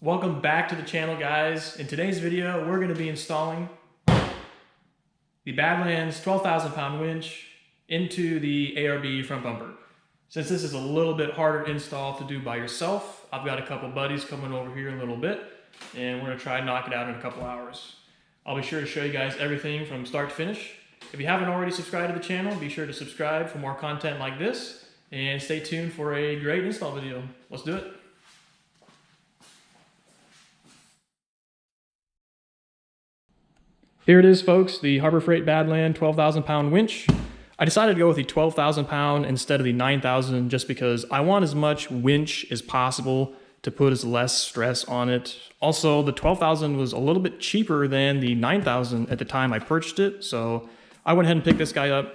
Welcome back to the channel, guys. In today's video, we're going to be installing the Badlands 12,000 pound winch into the ARB front bumper. Since this is a little bit harder install to do by yourself, I've got a couple buddies coming over here in a little bit, and we're going to try and knock it out in a couple hours. I'll be sure to show you guys everything from start to finish. If you haven't already subscribed to the channel, be sure to subscribe for more content like this, and stay tuned for a great install video. Let's do it. Here it is, folks, the Harbor Freight Badland 12,000 pound winch. I decided to go with the 12,000 pound instead of the 9,000 just because I want as much winch as possible to put as less stress on it. Also, the 12,000 was a little bit cheaper than the 9,000 at the time I purchased it, so I went ahead and picked this guy up.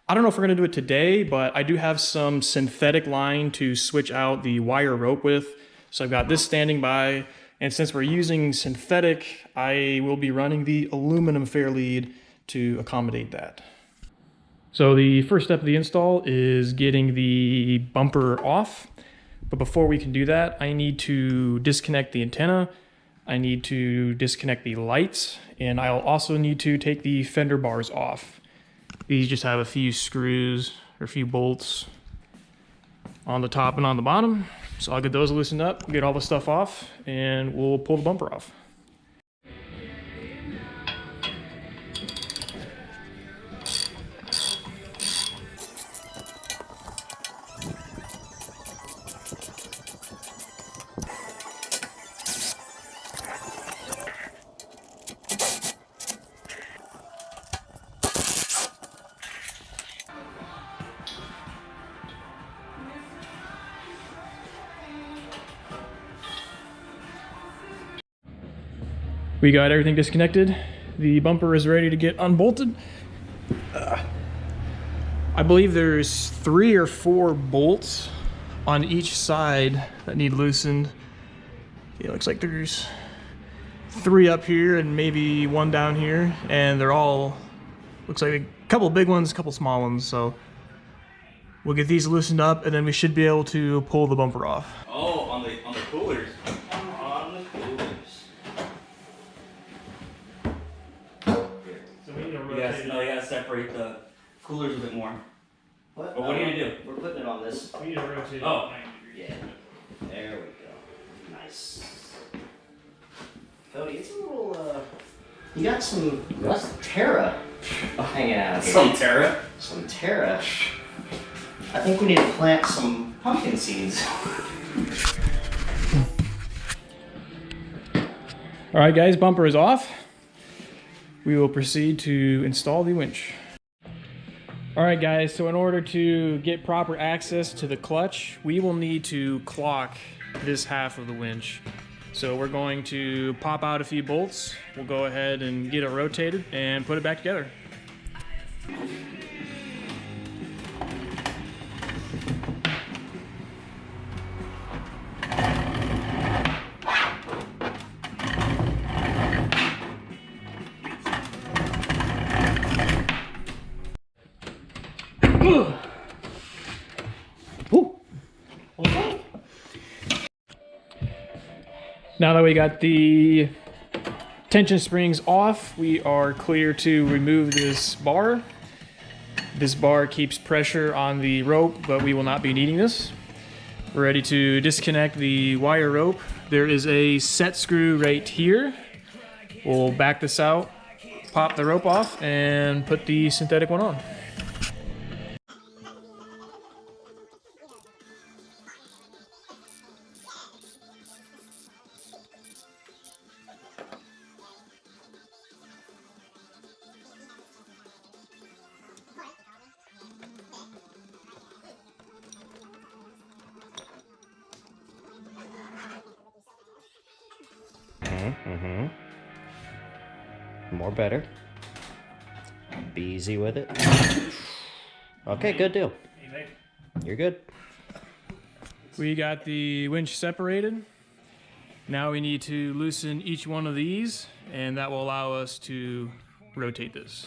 I don't know if we're gonna do it today, but I do have some synthetic line to switch out the wire rope with. So I've got this standing by. And since we're using synthetic, I will be running the aluminum fair lead to accommodate that. So the first step of the install is getting the bumper off. But before we can do that, I need to disconnect the antenna. I need to disconnect the lights, and I'll also need to take the fender bars off. These just have a few screws or a few bolts on the top and on the bottom. So I'll get those loosened up, get all the stuff off, and we'll pull the bumper off. We got everything disconnected. The bumper is ready to get unbolted. I believe there's 3 or 4 bolts on each side that need loosened. It looks like there's 3 up here and maybe 1 down here, and they're all, looks like a couple big ones, a couple small ones. So we'll get these loosened up, and then we should be able to pull the bumper off. Oh, on the coolers. You gotta separate the coolers a bit more. What? But what are you gonna do? We're putting it on this. We need to rotate it. Oh. Yeah. There we go. Nice. Cody, it's a little, you got some less Terra hanging out here. Some Terra? Some Terra. I think we need to plant some pumpkin seeds. All right, guys, bumper is off. We will proceed to install the winch. All right, guys, so in order to get proper access to the clutch, we will need to clock this half of the winch. So we're going to pop out a few bolts. We'll go ahead and get it rotated and put it back together. Now that we got the tension springs off, we are clear to remove this bar. This bar keeps pressure on the rope, but we will not be needing this. We're ready to disconnect the wire rope. There is a set screw right here. We'll back this out, pop the rope off, and put the synthetic one on. More better. Be easy with it. Okay, good deal. You're good. We got the winch separated. Now we need to loosen each one of these, and that will allow us to rotate this.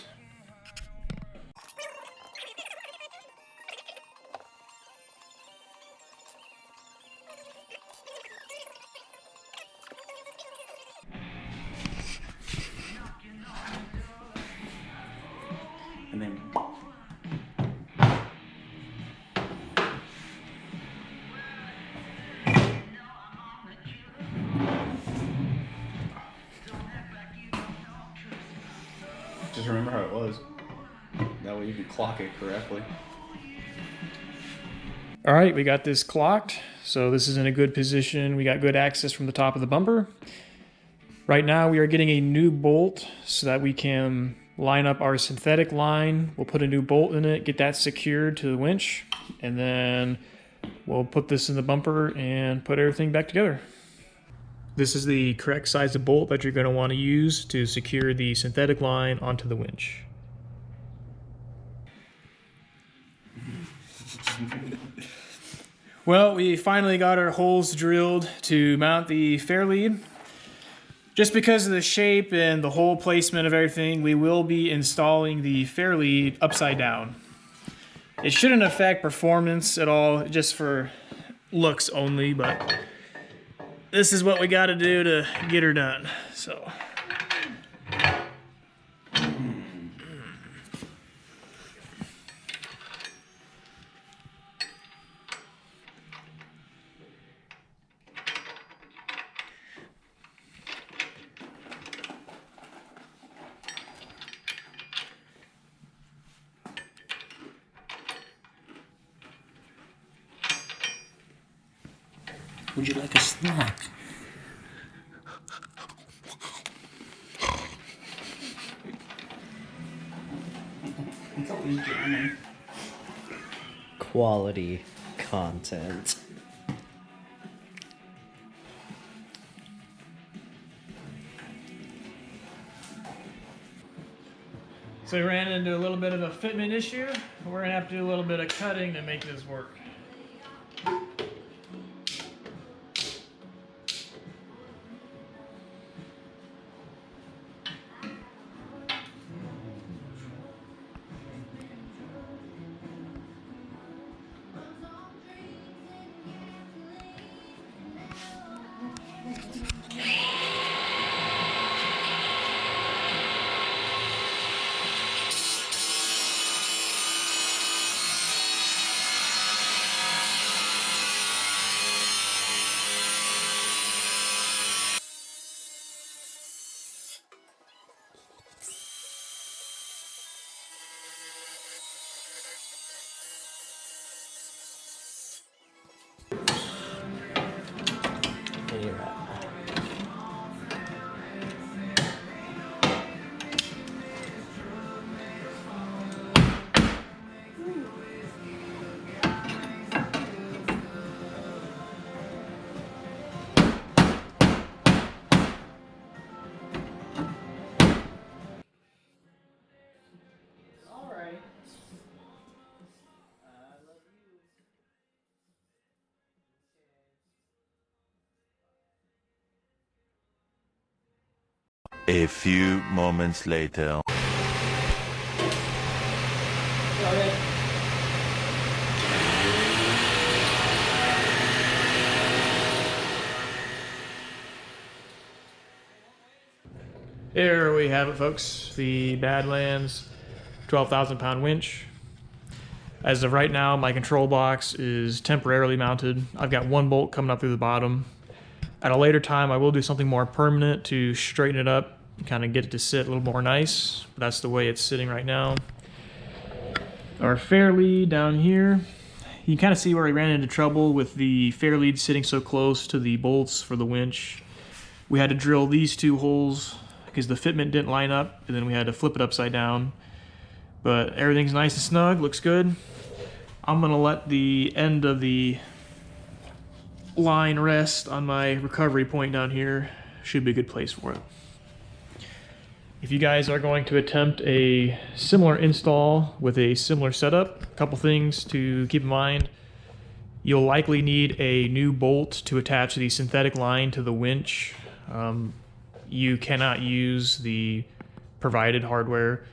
Just remember how it was. That way you can clock it correctly. All right, we got this clocked. So this is in a good position. We got good access from the top of the bumper. Right now we are getting a new bolt so that we can line up our synthetic line. We'll put a new bolt in it, get that secured to the winch, and then we'll put this in the bumper and put everything back together. This is the correct size of bolt that you're going to want to use to secure the synthetic line onto the winch. Well, we finally got our holes drilled to mount the fair lead. Just because of the shape and the hole placement of everything, we will be installing the fair lead upside down. It shouldn't affect performance at all, just for looks only, but this is what we got to do to get her done. So. Would you like a snack? Quality content. So we ran into a little bit of a fitment issue. We're gonna have to do a little bit of cutting to make this work. A few moments later. There we have it, folks. The Badlands 12,000 pound winch. As of right now, my control box is temporarily mounted. I've got one bolt coming up through the bottom. At a later time, I will do something more permanent to straighten it up, kind of get it to sit a little more nice. But that's the way it's sitting right now. Our fair lead down here. You can kind of see where we ran into trouble with the fair lead sitting so close to the bolts for the winch. We had to drill these two holes because the fitment didn't line up, and then we had to flip it upside down. But everything's nice and snug, looks good. I'm gonna let the end of the line rest on my recovery point down here. Should be a good place for it. If you guys are going to attempt a similar install with a similar setup, a couple things to keep in mind. You'll likely need a new bolt to attach the synthetic line to the winch. You cannot use the provided hardware.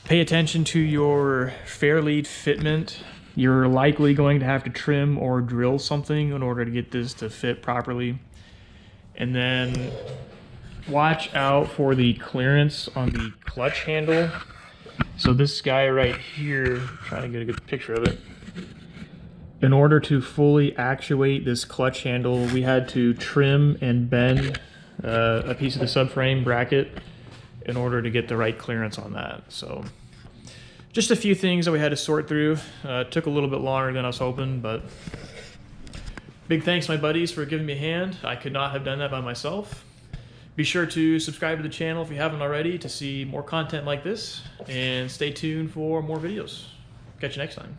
Pay attention to your fair lead fitment. You're likely going to have to trim or drill something in order to get this to fit properly. And then watch out for the clearance on the clutch handle. So this guy right here, trying to get a good picture of it. In order to fully actuate this clutch handle, we had to trim and bend a piece of the subframe bracket in order to get the right clearance on that. So just a few things that we had to sort through. It took a little bit longer than I was hoping, but big thanks to my buddies for giving me a hand. I could not have done that by myself. Be sure to subscribe to the channel if you haven't already to see more content like this, and stay tuned for more videos. Catch you next time.